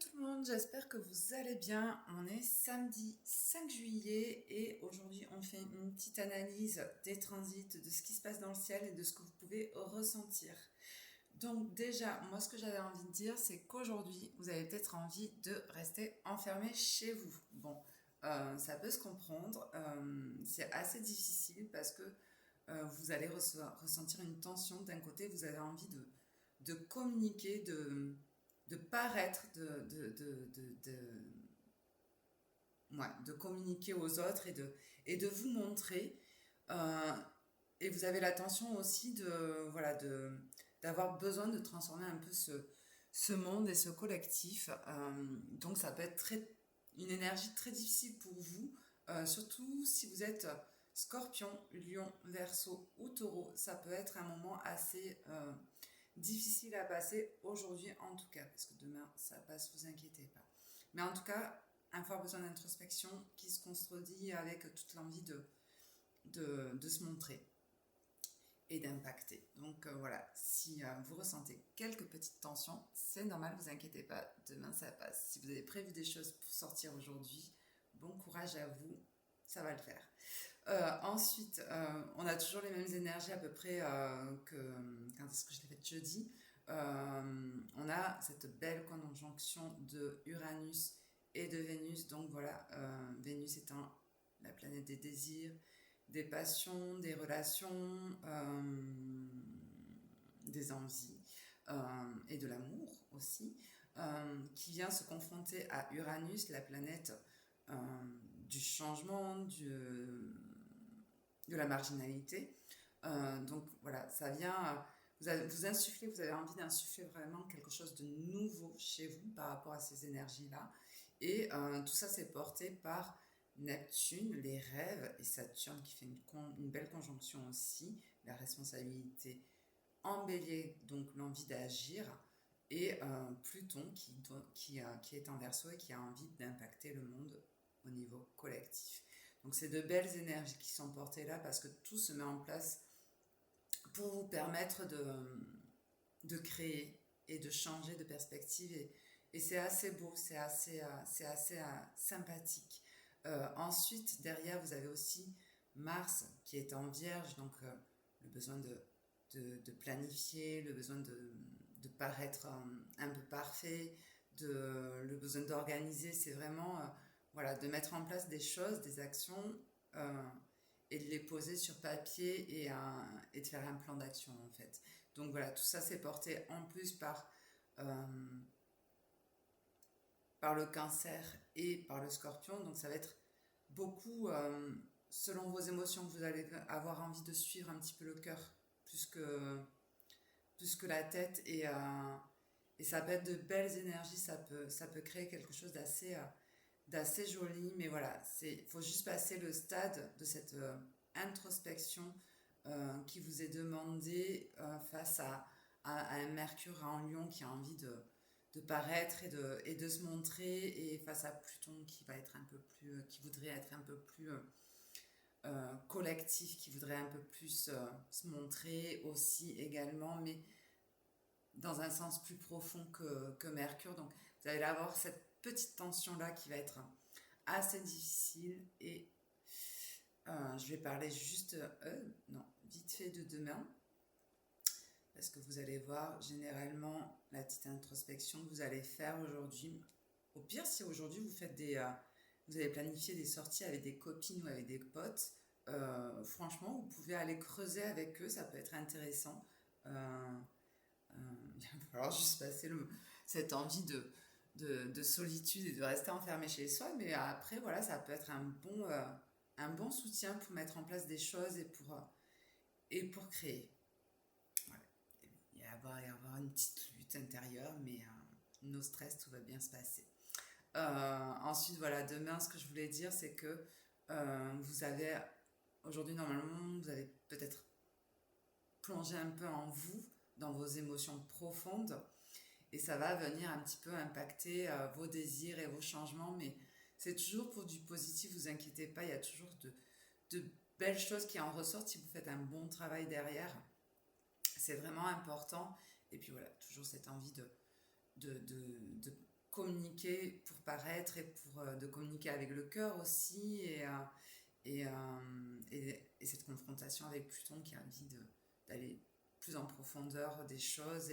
tout le monde, j'espère que vous allez bien. On est samedi 5 juillet et aujourd'hui on fait une petite analyse des transits, de ce qui se passe dans le ciel et de ce que vous pouvez ressentir. Donc déjà, moi ce que j'avais envie de dire, c'est qu'aujourd'hui vous avez peut-être envie de rester enfermé chez vous. Bon, ça peut se comprendre, c'est assez difficile parce que vous allez ressentir une tension. D'un côté, vous avez envie de communiquer, de paraître, ouais, de communiquer aux autres et de vous montrer. Euh, et vous avez la tension aussi voilà, d'avoir besoin de transformer un peu ce monde et ce collectif. Donc ça peut être une énergie très difficile pour vous, surtout si vous êtes Scorpion, Lion, Verseau ou Taureau. Ça peut être un moment assez difficile à passer aujourd'hui en tout cas, parce que demain ça passe, vous inquiétez pas. Mais en tout cas, un fort besoin d'introspection qui se contredit avec toute l'envie de se montrer et d'impacter. Donc voilà, si vous ressentez quelques petites tensions, c'est normal, vous inquiétez pas, demain ça passe. Si vous avez prévu des choses pour sortir aujourd'hui, bon courage à vous, ça va le faire. Ensuite, on a toujours les mêmes énergies à peu près que quand est-ce que je l'ai fait jeudi. On a cette belle conjonction de Uranus et de Vénus. Donc voilà, Vénus étant la planète des désirs, des passions, des relations, des envies et de l'amour aussi, qui vient se confronter à Uranus, la planète euh, du changement, de la marginalité. Donc voilà, ça vient vous insuffler, vous avez envie d'insuffler vraiment quelque chose de nouveau chez vous par rapport à ces énergies-là. Et tout ça, c'est porté par Neptune, les rêves, et Saturne qui fait une belle conjonction aussi, la responsabilité en bélier, donc l'envie d'agir, et Pluton qui est en verso et qui a envie d'impacter le monde au niveau collectif. Donc c'est de belles énergies qui sont portées là parce que tout se met en place pour vous permettre de créer et de changer de perspective et c'est assez beau, c'est assez sympathique. Ensuite, derrière, vous avez aussi Mars qui est en Vierge, donc le besoin de planifier, le besoin de paraître un peu parfait, le besoin d'organiser, c'est vraiment voilà, de mettre en place des choses, des actions et de les poser sur papier et de faire un plan d'action en fait. Donc voilà, tout ça c'est porté en plus euh, par le cancer et par le scorpion, donc ça va être beaucoup selon vos émotions que vous allez avoir envie de suivre un petit peu le cœur plus que, plus que la tête et ça peut être de belles énergies, ça peut créer quelque chose d'assez joli, mais voilà, il faut juste passer le stade de cette introspection qui vous est demandée face à un Mercure en Lion qui a envie de paraître et de se montrer, et face à Pluton qui va être un peu plus, qui voudrait être un peu plus collectif, qui voudrait un peu plus se montrer aussi également, mais dans un sens plus profond que Mercure. Donc vous allez avoir cette petite tension là qui va être assez difficile et je vais parler juste non, vite fait de demain parce que vous allez voir généralement la petite introspection que vous allez faire aujourd'hui. Au pire, si aujourd'hui vous faites vous avez planifié des sorties avec des copines ou avec des potes, franchement vous pouvez aller creuser avec eux, ça peut être intéressant. Il va falloir juste passer cette envie de solitude et de rester enfermé chez soi, mais après voilà, ça peut être un bon soutien pour mettre en place des choses et pour créer. Voilà. Il va y avoir une petite lutte intérieure, mais no stress, tout va bien se passer. Ensuite, voilà, demain, ce que je voulais dire, c'est que vous avez, aujourd'hui, normalement, vous avez peut-être plongé un peu en vous, dans vos émotions profondes, et ça va venir un petit peu impacter vos désirs et vos changements, mais c'est toujours pour du positif, vous inquiétez pas, il y a toujours de belles choses qui en ressortent si vous faites un bon travail derrière. C'est vraiment important. Et puis voilà, toujours cette envie de communiquer communiquer pour paraître et de communiquer avec le cœur aussi et, cette confrontation avec Pluton qui a envie d'aller plus en profondeur des choses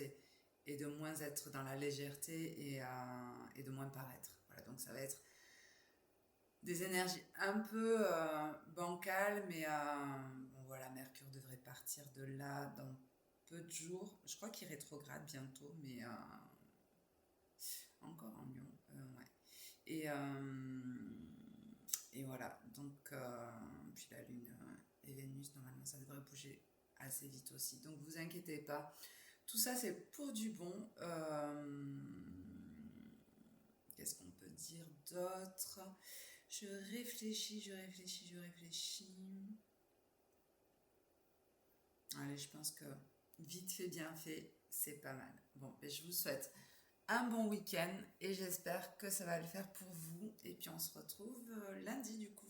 et de moins être dans la légèreté et de moins paraître. Voilà, donc ça va être des énergies un peu bancales, mais bon, voilà, Mercure devrait partir de là dans peu de jours. Je crois qu'il rétrograde bientôt, mais encore en Lion, ouais. Et voilà, donc puis la Lune et Vénus, normalement, ça devrait bouger assez vite aussi. Donc vous inquiétez pas. Tout ça, c'est pour du bon. Qu'est-ce qu'on peut dire d'autre? Je réfléchis. Allez, je pense que vite fait, bien fait, c'est pas mal. Bon, et je vous souhaite un bon week-end et j'espère que ça va le faire pour vous. Et puis on se retrouve lundi du coup.